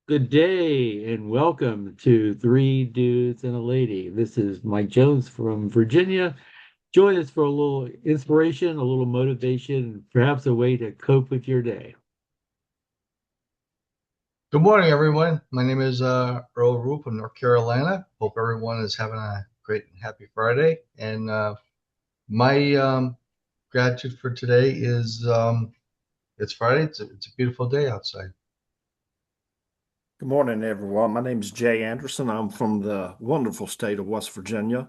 Good day and welcome to Three Dudes and a Lady. This is Mike Jones from Virginia. Join us for a little inspiration, a little motivation, perhaps a way to cope with your day. Good morning, everyone. My name is Earl Roop from North Carolina. Hope everyone is having a great and happy Friday. And my gratitude for today is it's Friday. It's a beautiful day outside. Good morning, everyone. My name is Jay Anderson. I'm from the wonderful state of West Virginia.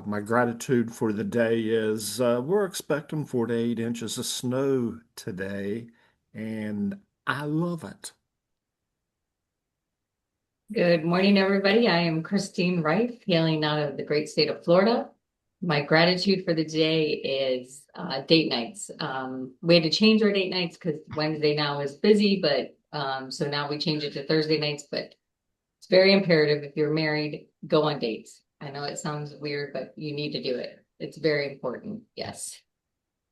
My gratitude for the day is we're expecting 4 to 8 inches of snow today, and I love it. Good morning, everybody. I am Christine Wright, hailing out of the great state of Florida. My gratitude for the day is date nights. We had to change our date nights because Wednesday now is busy, but so now we change it to Thursday nights. But it's very imperative if you're married, go on dates. I know it sounds weird, but you need to do it. It's very important. Yes.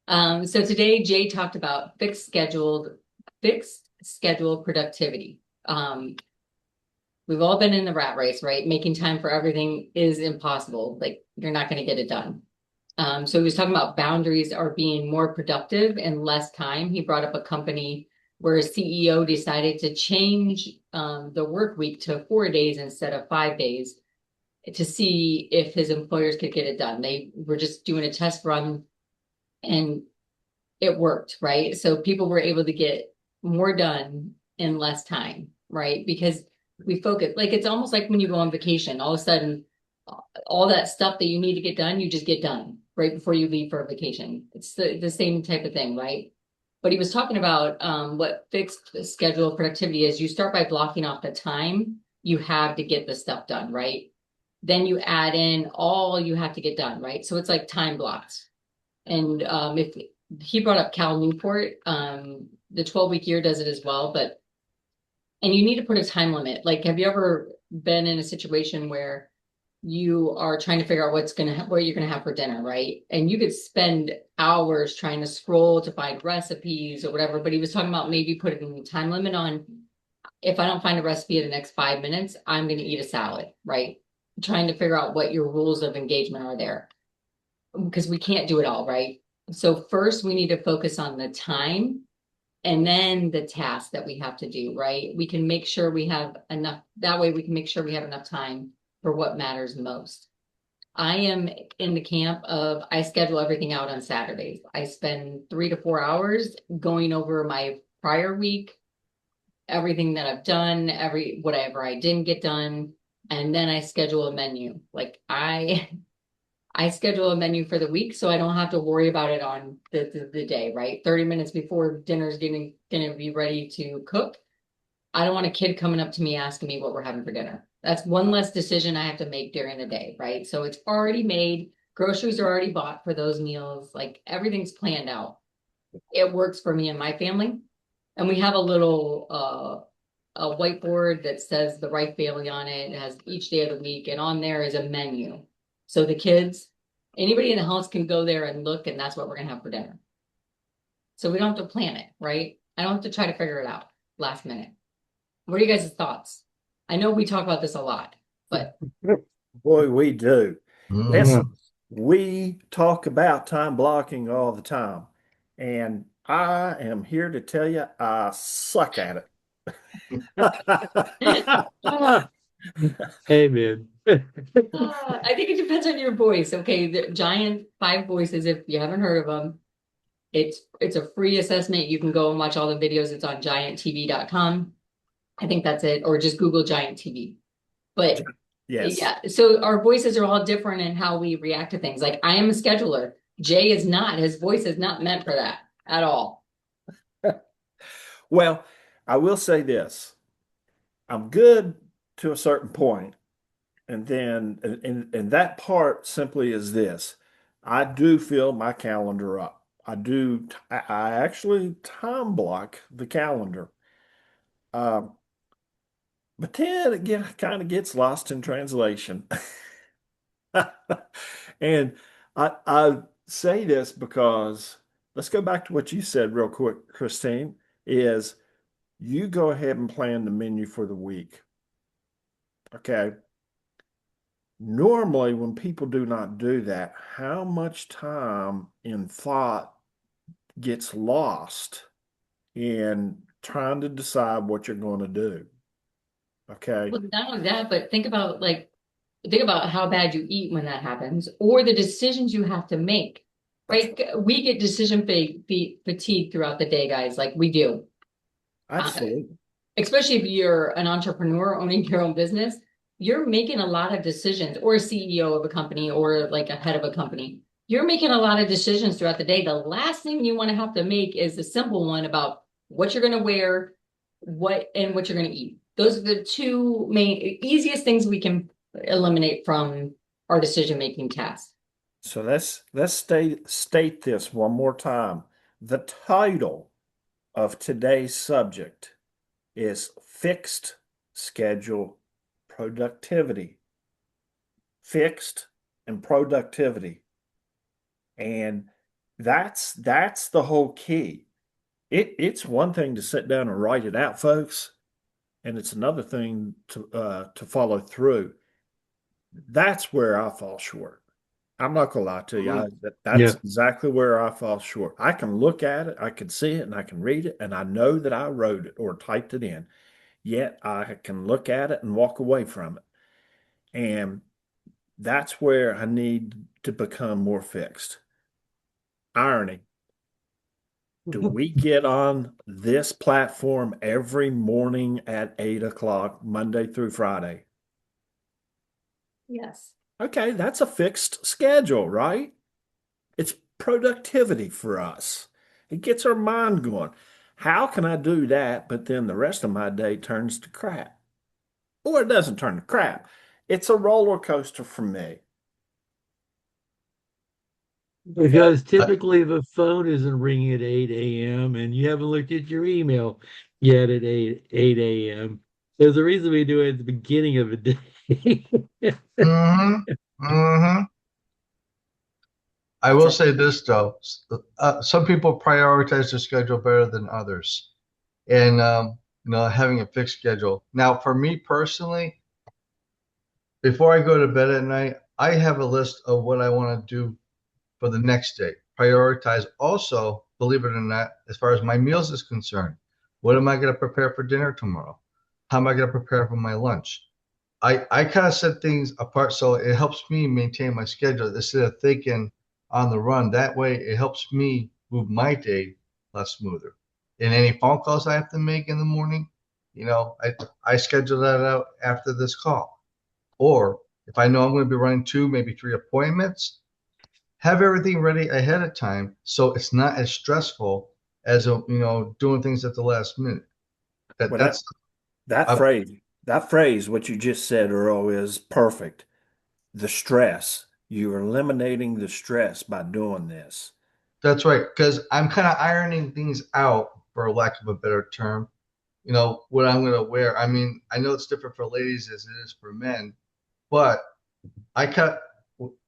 So today Jay talked about fixed schedule productivity. We've all been in the rat race, right? Making time for everything is impossible. Like you're not going to get it done. So he was talking about boundaries are being more productive in less time. He brought up a company where a CEO decided to change the work week to 4 days instead of 5 days to see if his employers could get it done. They were just doing a test run and it worked, right? So people were able to get more done in less time, right? Because we focus, like it's almost like when you go on vacation, all of a sudden, all that stuff that you need to get done, you just get done right before you leave for a vacation. It's the same type of thing, right? But he was talking about what fixed schedule productivity is. You start by blocking off the time you have to get the stuff done, right? Then you add in all you have to get done, right? So it's like time blocks. And if he brought up Cal Newport, the 12-week year does it as well, but and you need to put a time limit. Like, have you ever been in a situation where you are trying to figure out what you're gonna have for dinner, right? And you could spend hours trying to scroll to find recipes or whatever. But he was talking about maybe putting a time limit on if I don't find a recipe in the next 5 minutes, I'm gonna eat a salad, right? Trying to figure out what your rules of engagement are there because we can't do it all, right? So first we need to focus on the time and then the task that we have to do, right? We can make sure we have enough, that way we can make sure we have enough time for what matters most. I am in the camp of I schedule everything out on Saturdays. I spend 3 to 4 hours going over my prior week, everything that I've done, whatever I didn't get done, and then I schedule a menu. Like I schedule a menu for the week so I don't have to worry about it on the day, right? 30 minutes before dinner's gonna be ready to cook. I don't want a kid coming up to me asking me what we're having for dinner. That's one less decision I have to make during the day, right? So it's already made, groceries are already bought for those meals, like everything's planned out. It works for me and my family. And we have a little a whiteboard that says the right family on it. It has each day of the week, and on there is a menu. So the kids, anybody in the house can go there and look, and that's what we're gonna have for dinner. So we don't have to plan it, right? I don't have to try to figure it out last minute. What are you guys' thoughts? I know we talk about this a lot, but Boy, we do. Mhm. Yeah. Listen, we talk about time blocking all the time, and I am here to tell you I suck at it. Hey, man. I think it depends on your voice. Okay, the Giant Five Voices, if you haven't heard of them, it's a free assessment. You can go and watch all the videos. It's on gianttv.com. I think that's it, or just Google Giant TV. But Yes. yeah, so our voices are all different in how we react to things. Like I am a scheduler. Jay is not. His voice is not meant for that at all. Well, I will say this. I'm good to a certain point, and then and that part simply is this. I do fill my calendar up. I actually time block the calendar. Um, but then it kind of gets lost in translation. And I say this because let's go back to what you said real quick, Christine, is You go ahead and plan the menu for the week. Okay. Normally, when people do not do that, how much time in thought gets lost in trying to decide what you're going to do? Okay. Well, not only that, but think about how bad you eat when that happens, or the decisions you have to make. That's Right? We get decision fatigue throughout the day, guys. Like we do. Uh, absolutely. Especially if you're an entrepreneur owning your own business, you're making a lot of decisions, or a CEO of a company, or like a head of a company. You're making a lot of decisions throughout the day. The last thing you want to have to make is the simple one about what you're going to wear, what you're going to eat. Those are the two main easiest things we can eliminate from our decision-making tasks. So let's state this one more time. The title of today's subject is fixed schedule productivity. Fixed and productivity. And that's the whole key. It's one thing to sit down and write it out, folks, and it's another thing to follow through. That's where I fall short. I'm not gonna lie to you. That's Yeah. exactly where I fall short. I can look at it, I can see it, and I can read it, and I know that I wrote it or typed it in. Yet I can look at it and walk away from it. And that's where I need to become more fixed. Irony. Do we get on this platform every morning at 8 o'clock, Monday through Friday? Yes. Okay, that's a fixed schedule, right? It's productivity for us. It gets our mind going. How can I do that, but then the rest of my day turns to crap? Or it doesn't turn to crap. It's a roller coaster for me. Okay. Because typically the phone isn't ringing at 8 a.m. and you haven't looked at your email yet at 8 a.m. There's a reason we do it at the beginning of the day. Mm-hmm. Mm-hmm. I That's will right. say this though, some people prioritize their schedule better than others, and having a fixed schedule. Now, for me personally, before I go to bed at night, I have a list of what I want to do for the next day. Prioritize also, believe it or not, as far as my meals is concerned. What am I going to prepare for dinner tomorrow? How am I going to prepare for my lunch? I kind of set things apart so it helps me maintain my schedule instead of thinking on the run. That way, it helps me move my day less smoother. And any phone calls I have to make in the morning, I schedule that out after this call. Or if I know I'm going to be running two, maybe three appointments, have everything ready ahead of time so it's not as stressful as doing things at the last minute. That Well, that's that uh, phrase, that phrase, what you just said, Earl, is perfect. The stress. You're eliminating the stress by doing this. that's right, because I'm kind of ironing things out, for lack of a better term. What I'm going to wear. I mean, I know it's different for ladies as it is for men, but I cut.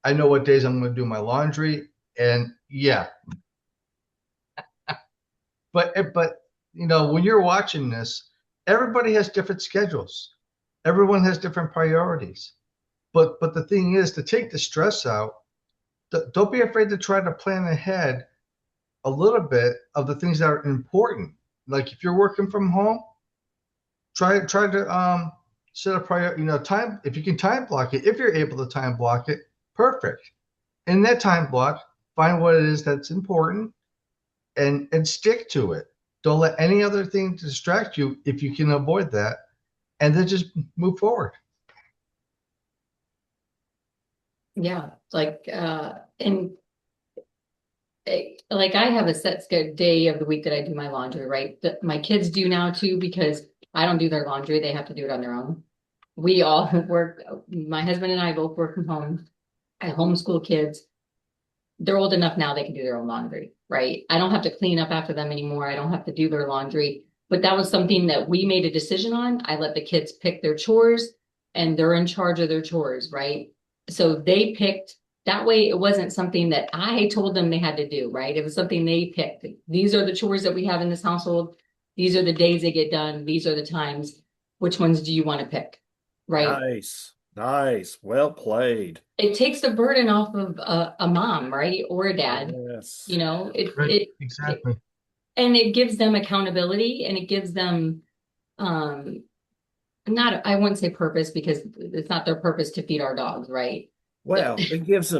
I know what days I'm going to do my laundry, and yeah, but when you're watching this, everybody has different schedules. Everyone has different priorities. But the thing is, to take the stress out, don't be afraid to try to plan ahead a little bit of the things that are important. Like if you're working from home, try to set a prior, time. If you can time block it, if you're able to time block it, perfect. In that time block, find what it is that's important and stick to it. Don't let any other thing distract you if you can avoid that, and then just move forward. Yeah. And like I have a set day of the week that I do my laundry, right? That my kids do now too, because I don't do their laundry. They have to do it on their own. We all work, my husband and I both work from home. I homeschool kids. They're old enough now they can do their own laundry, right? I don't have to clean up after them anymore. I don't have to do their laundry. But that was something that we made a decision on. I let the kids pick their chores and they're in charge of their chores, right? So they picked that way. It wasn't something that I told them they had to do, right? It was something they picked. These are the chores that we have in this household. These are the days they get done. These are the times. Which ones do you want to pick? Right. Nice. Nice. Well played. It takes the burden off of a mom, right? Or a dad. Yes. You know, Right, exactly. and it gives them accountability and it gives them um not I wouldn't say purpose because it's not their purpose to feed our dogs, right? Well, it gives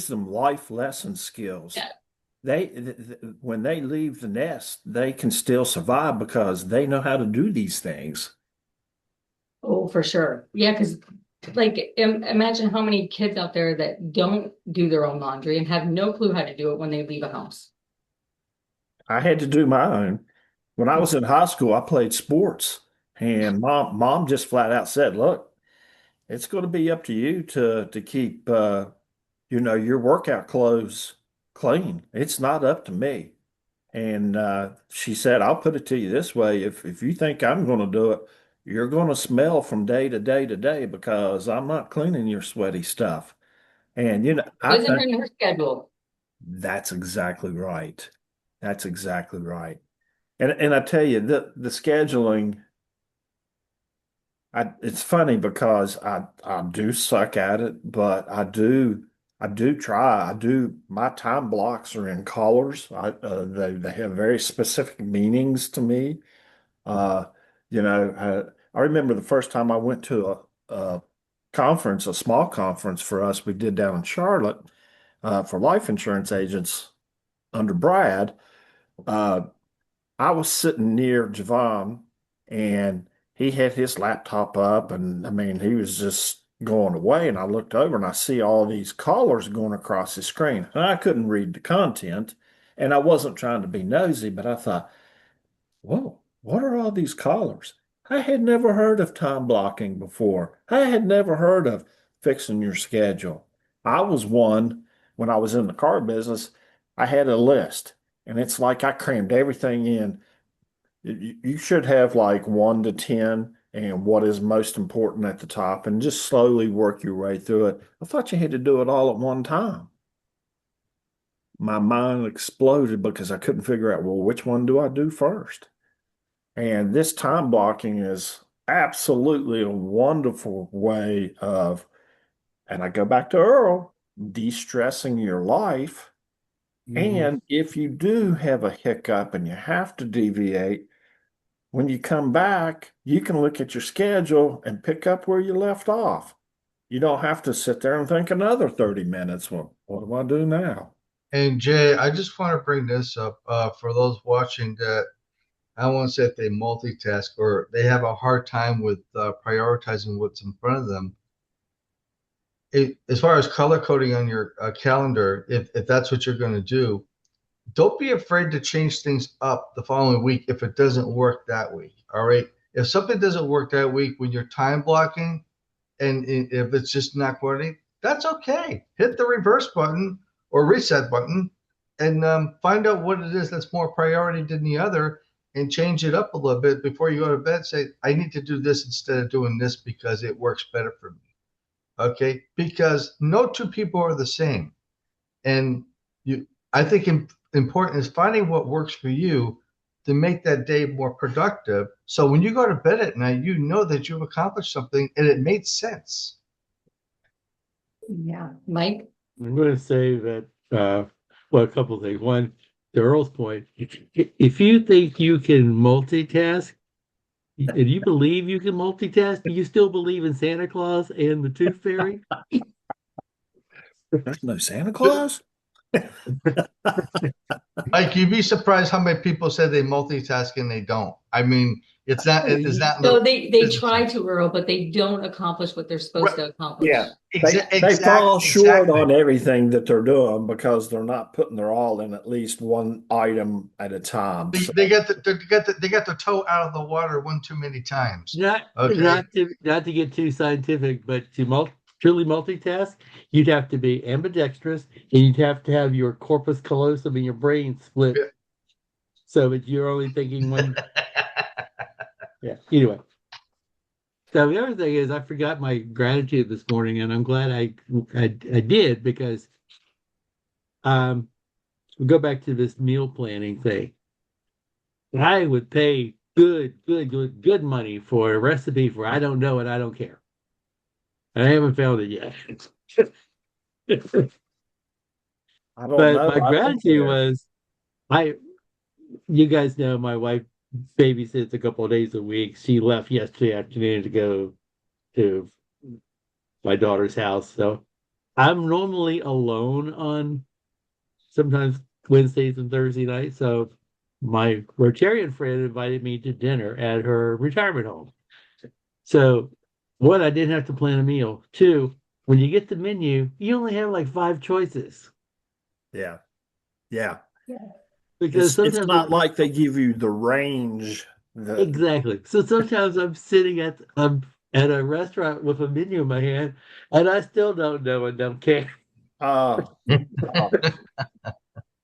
them life lesson skills. Yeah. When they leave the nest, they can still survive because they know how to do these things. Oh, for sure. Yeah, because like imagine how many kids out there that don't do their own laundry and have no clue how to do it when they leave a house. I had to do my own. When I was in high school, I played sports, and mom just flat out said, "Look, it's going to be up to you to keep your workout clothes clean. It's not up to me." And she said, "I'll put it to you this way: if you think I'm going to do it, you're going to smell from day to day to day because I'm not cleaning your sweaty stuff." And I Wasn't think in her schedule. that's exactly right. That's exactly right. And I tell you, the scheduling, it's funny because I do suck at it, but I do try. I do. My time blocks are in colors. They have very specific meanings to me. Uh, I remember the first time I went to a conference, a small conference for us we did down in Charlotte for life insurance agents under Brad. Uh, I was sitting near Javon and he had his laptop up and I mean he was just going away and I looked over and I see all these callers going across his screen. And I couldn't read the content and I wasn't trying to be nosy, but I thought, whoa, what are all these callers? I had never heard of time blocking before. I had never heard of fixing your schedule. I was one when I was in the car business, I had a list and it's like I crammed everything in. You should have like 1 to 10 and what is most important at the top and just slowly work your way through it. I thought you had to do it all at one time. My mind exploded because I couldn't figure out, well, which one do I do first? And this time blocking is absolutely a wonderful way of, and I go back to Earl, de-stressing your life. Mhm. And if you do have a hiccup and you have to deviate, when you come back, you can look at your schedule and pick up where you left off. You don't have to sit there and think another 30 minutes. Well, what do I do now? And Jay, I just want to bring this up for those watching that I don't want to say if they multitask or they have a hard time with prioritizing what's in front of them. As far as color coding on your calendar, if that's what you're going to do, don't be afraid to change things up the following week if it doesn't work that week. All right. If something doesn't work that week when you're time blocking and if it's just not coordinating, that's okay. Hit the reverse button or reset button and find out what it is that's more priority than the other and change it up a little bit before you go to bed. Say, I need to do this instead of doing this because it works better for me. Okay. Because no two people are the same. And I think important is finding what works for you to make that day more productive. So when you go to bed at night, you know that you've accomplished something and it made sense. Yeah. Mike? I'm going to say that, well, a couple of things. One, to Earl's point, if you think you can multitask and you believe you can multitask, do you still believe in Santa Claus and the Tooth Fairy? There's no Santa Claus? Like you'd be surprised how many people say they multitask and they don't. I mean, it's not in So the they business try sense. to, Earl, but they don't accomplish what they're supposed Right. to accomplish. Yeah, they fall short Exactly. on everything that they're doing because they're not putting their all in at least one item at a time. They, So they get they got their toe out of the water one too many times. Not Okay. not to get too scientific, but to truly multitask, you'd have to be ambidextrous and you'd have to have your corpus callosum in your brain split so that you're only thinking one. Yeah. Anyway, so the other thing is I forgot my gratitude this morning, and I'm glad I did because we go back to this meal planning thing. I would pay good money for a recipe for I don't know and I don't care. I haven't found it yet. I don't But know. my I don't gratitude care. was I you guys know my wife babysits a couple of days a week. She left yesterday afternoon to go to my daughter's house. So I'm normally alone on sometimes Wednesdays and Thursday nights. So my Rotarian friend invited me to dinner at her retirement home. So one, I didn't have to plan a meal. Two, when you get the menu, you only have like five choices Yeah. Yeah. because It's sometimes not like they give you the range that exactly. So sometimes I'm sitting at a restaurant with a menu in my hand, and I still don't know and don't care. uh, uh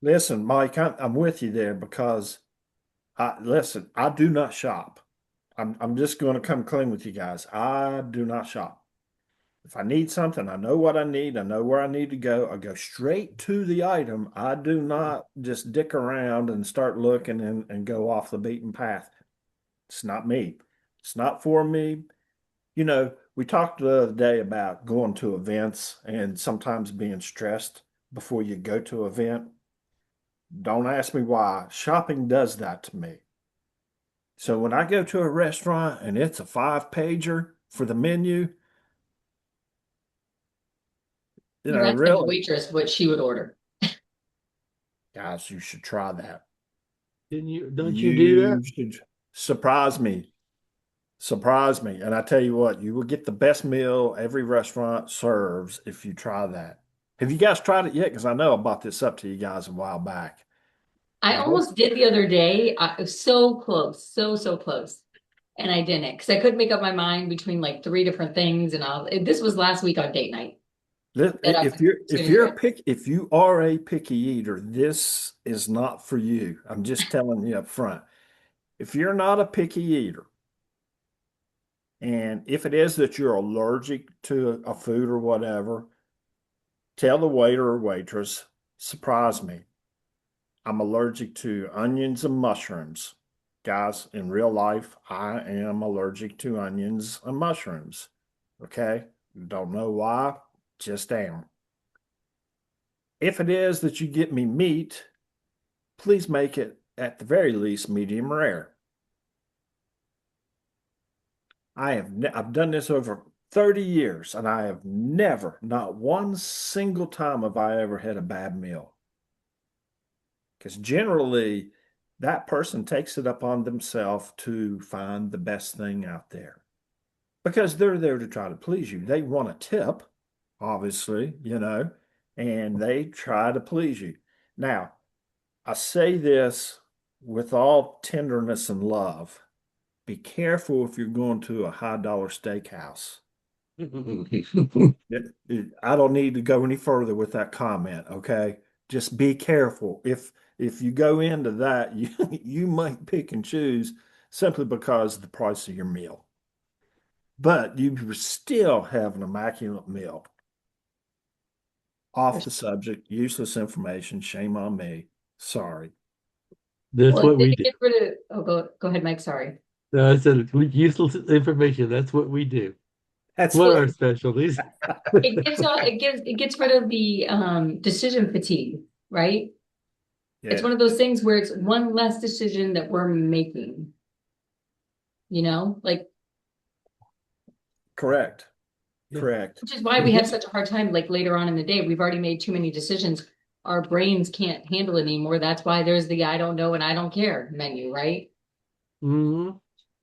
listen, Mike, I'm with you there because I do not shop. I'm just going to come clean with you guys. I do not shop. If I need something, I know what I need. I know where I need to go. I go straight to the item. I do not just dick around and start looking and go off the beaten path. It's not me. It's not for me. We talked the other day about going to events and sometimes being stressed before you go to an event. Don't ask me why. Shopping does that to me. So when I go to a restaurant and it's a 5 pager for the menu, You're asking the really, waitress what she would order. guys, you should try that. Didn't you? Don't you do that? You should surprise me. Surprise me. And I tell you what, you will get the best meal every restaurant serves if you try that. Have you guys tried it yet? Because I know I brought this up to you guys a while back. I almost did the other day. I was so close, so close. And I didn't because I couldn't make up my mind between like three different things. This was last week on date night that I was If gonna do you're it. if you are a picky eater, this is not for you. I'm just telling you up front. If you're not a picky eater, and if it is that you're allergic to a food or whatever, tell the waiter or waitress, surprise me. I'm allergic to onions and mushrooms. Guys, in real life, I am allergic to onions and mushrooms. Okay? Don't know why, just am. If it is that you get me meat, please make it at the very least medium rare. I've done this over 30 years and I have never, not one single time have I ever had a bad meal. Because generally, that person takes it upon themselves to find the best thing out there because they're there to try to please you. They want a tip, obviously, and they try to please you. Now, I say this with all tenderness and love. Be careful if you're going to a high dollar steakhouse. I don't need to go any further with that comment, okay? Just be careful. If you go into that, you might pick and choose simply because of the price of your meal. But you still have an immaculate meal. Off the subject, useless information, shame on me. Sorry. That's Well, what did we it do. get rid of? Oh, go ahead, Mike. Sorry. No, I said useless information. That's what we do. That's What Well, are our specialties? it gets rid of the decision fatigue, right? It's yeah, one of those things where it's one less decision that we're making, like correct. Yeah. Correct. which is why we have such a hard time, like later on in the day, we've already made too many decisions. Our brains can't handle it anymore. That's why there's the I don't know and I don't care menu, right? Hmm.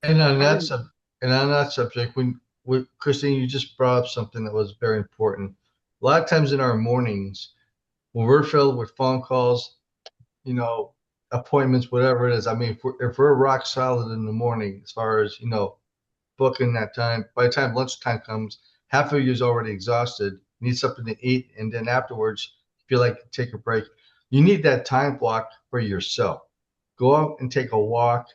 And on I that remember. sub and on that subject, Christine, you just brought up something that was very important. A lot of times in our mornings, when we're filled with phone calls, you know, appointments, whatever it is. I mean, if we're rock solid in the morning, as far as booking that time, by the time lunchtime comes, half of you is already exhausted, need something to eat, and then afterwards you feel like take a break. You need that time block for yourself. Go out and take a walk,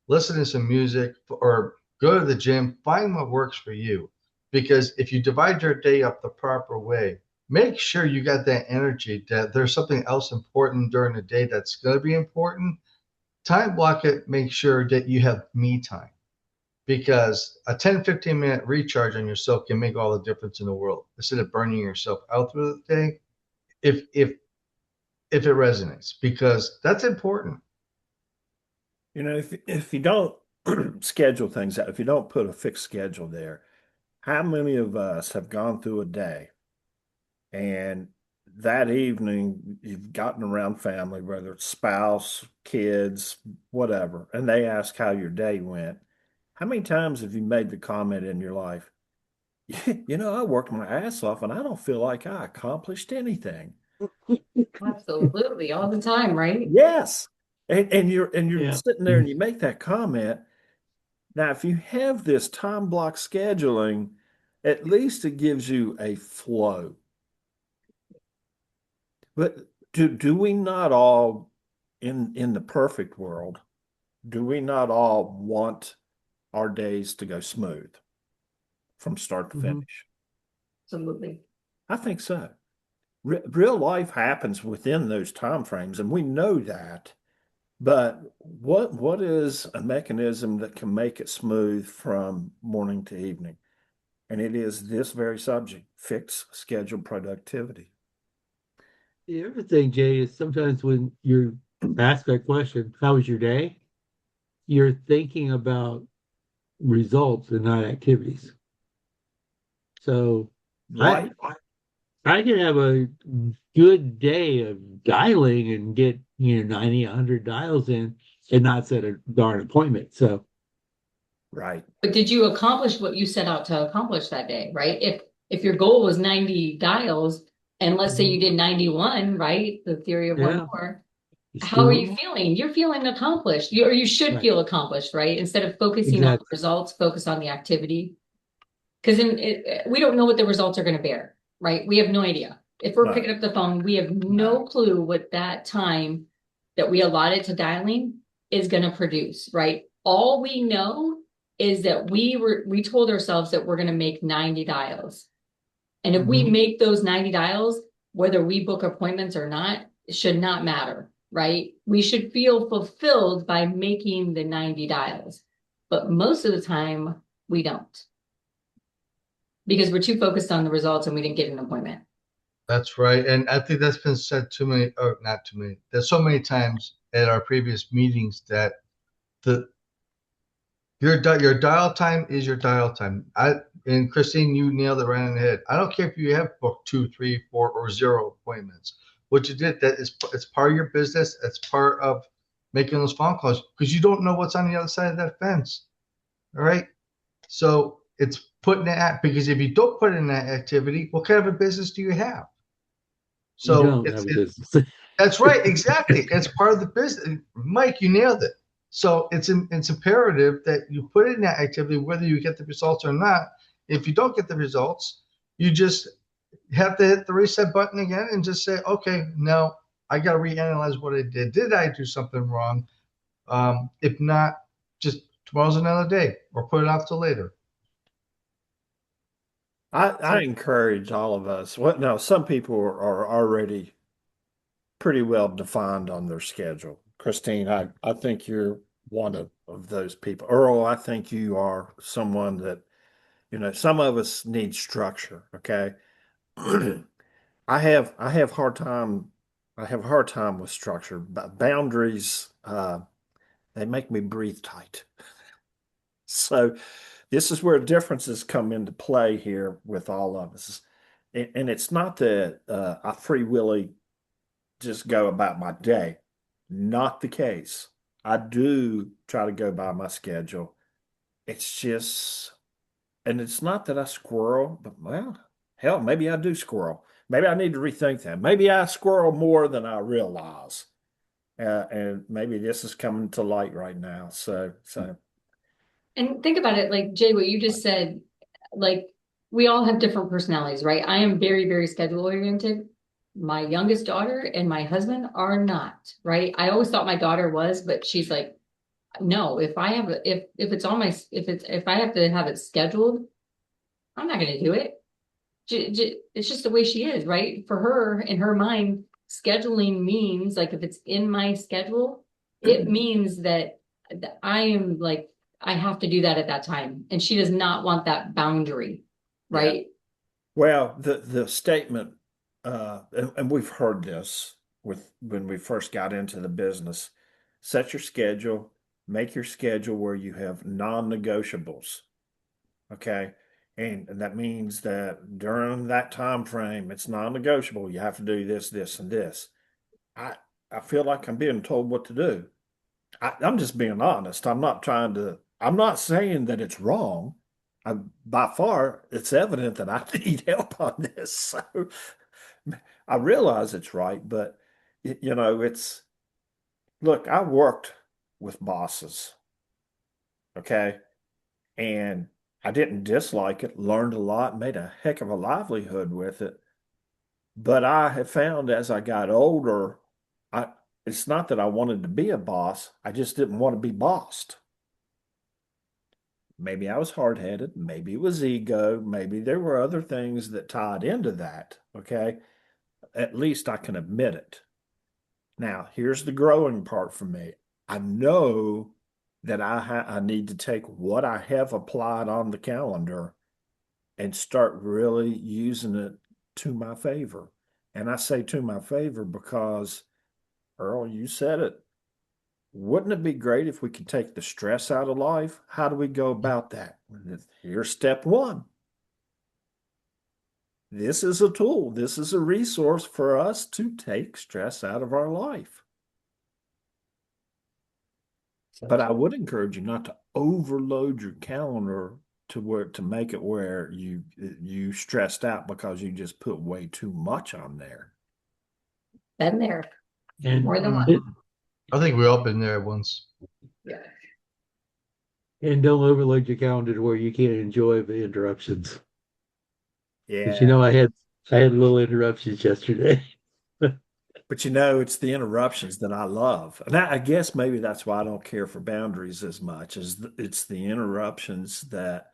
listen to some music, or go to the gym. Find what works for you. Because if you divide your day up the proper way, make sure you got that energy that there's something else important during the day that's going to be important. time block it, make sure that you have me time, because a 10-15 minute recharge on yourself can make all the difference in the world instead of burning yourself out through the day. If it resonates, because that's important. You know, if you don't schedule things out, if you don't put a fixed schedule there, how many of us have gone through a day and that evening you've gotten around family, whether it's spouse, kids, whatever, and they ask how your day went? How many times have you made the comment in your life, you know, I worked my ass off and I don't feel like I accomplished anything? Absolutely, all the time, right? Yes. And you're Yeah. sitting there and you make that comment. Now, if you have this time block scheduling, at least it gives you a flow. But do we not all in the perfect world, do we not all want our days to go smooth from start to Mhm. finish? Absolutely. I think so. Real life happens within those time frames, and we know that. But what is a mechanism that can make it smooth from morning to evening? And it is this very subject, fixed schedule productivity. The other thing, Jay, is sometimes when you're asked that question, how was your day? You're thinking about results and not activities. So I Like, I can have a good day of dialing and get, 90, 100 dials in and not set a darn appointment. So right, But did you accomplish what you set out to accomplish that day, right? If your goal was 90 dials, and let's say you did 91, right? The theory of one yeah, more. you How are you still feeling? You're feeling accomplished. Or you should right. feel accomplished, right? Instead of focusing on the Exactly. results, focus on the activity. Because we don't know what the results are going to bear, right? We have no idea. If we're no, picking up the phone, we have no, no clue what that time that we allotted to dialing is going to produce, right? All we know is that we told ourselves that we're going to make 90 dials. And if we Mhm. make those 90 dials, whether we book appointments or not, it should not matter, right? We should feel fulfilled by making the 90 dials. But most of the time, we don't because we're too focused on the results and we didn't get an appointment. That's right. And I think that's been said too many, or not too many. There's so many times at our previous meetings that the your dial time is your dial time. And Christine, you nailed it right on the head. I don't care if you have booked 2, 3, 4, or 0 appointments. What you did, that is, it's part of your business. It's part of making those phone calls, because you don't know what's on the other side of that fence. All right. So it's putting that, because if you don't put in that activity, what kind of a business do you have? You So don't have a business. that's right, exactly. It's part of the business. Mike, you nailed it. So it's imperative that you put in that activity, whether you get the results or not. If you don't get the results, you just have to hit the reset button again and just say, okay, now I got to reanalyze what I did. Did I do something wrong? If not, just tomorrow's another day, or put it off till later. I encourage all of us. Well, now some people are already pretty well defined on their schedule. Christine, I think you're one of those people. Earl, I think you are someone that, some of us need structure, okay? I have a hard time with structure. Boundaries, they make me breathe tight. So this is where differences come into play here with all of us. And it's not that I free willy just go about my day. Not the case. I do try to go by my schedule. It's just, and it's not that I squirrel, but well, hell, maybe I do squirrel. Maybe I need to rethink that. Maybe I squirrel more than I realize. And maybe this is coming to light right now. So And think about it, like Jay, what you just said, like we all have different personalities, right? I am very, very schedule oriented. My youngest daughter and my husband are not, right? I always thought my daughter was, but she's like, no, if I have to have it scheduled, I'm not going to do it. It's just the way she is, right? For her, in her mind, scheduling means like if it's in my schedule, it means that I am like, I have to do that at that time. And she does not want that boundary, Yeah. right? Well, the statement, and we've heard this with when we first got into the business, set your schedule, make your schedule where you have non-negotiables. Okay. And that means that during that time frame, it's non-negotiable. You have to do this, this, and this. I I feel like I'm being told what to do. I'm just being honest. I'm not saying that it's wrong. By far, it's evident that I need help on this. So I realize it's right, but look, I worked with bosses, okay? And I didn't dislike it, learned a lot, made a heck of a livelihood with it. But I have found as I got older, I it's not that I wanted to be a boss, I just didn't want to be bossed. Maybe I was hard headed. Maybe it was ego. Maybe there were other things that tied into that. Okay. At least I can admit it. Now, here's the growing part for me. I know that I need to take what I have applied on the calendar and start really using it to my favor. And I say to my favor because, Earl, you said it. Wouldn't it be great if we could take the stress out of life? How do we go about that? Here's step one. This is a tool. This is a resource for us to take stress out of our life. But I would encourage you not to overload your calendar to make it where you stressed out because you just put way too much on there. Been there And more than it- one. I think we all been there once. Yeah. and don't overload your calendar to where you can't enjoy the interruptions. Because Yeah. I had little interruptions yesterday. But it's the interruptions that I love. And I guess maybe that's why I don't care for boundaries as much as it's the interruptions that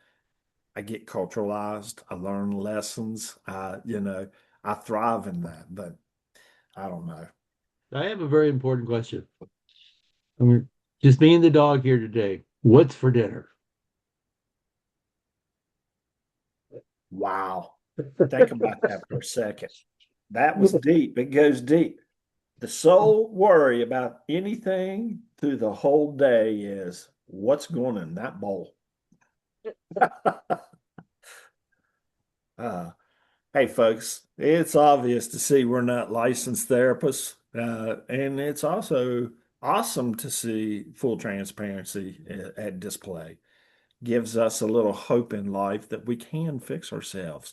I get culturalized. I learn lessons. I thrive in that, but I don't know. I have a very important question. I mean, just me and the dog here today. What's for dinner? Wow. Think about that for a second. That was deep. It goes deep. The sole worry about anything through the whole day is what's going in that bowl. uh, Hey, folks, it's obvious to see we're not licensed therapists. And it's also awesome to see full transparency at display. Gives us a little hope in life that we can fix ourselves,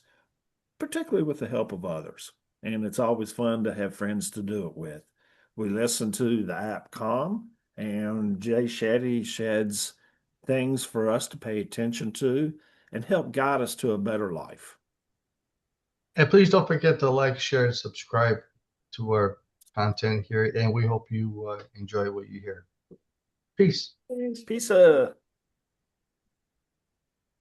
particularly with the help of others. And it's always fun to have friends to do it with. We listen to the app Calm, and Jay Shetty sheds things for us to pay attention to and help guide us to a better life. And please don't forget to like, share, and subscribe to our content here. And we hope you enjoy what you hear. Peace. Peace.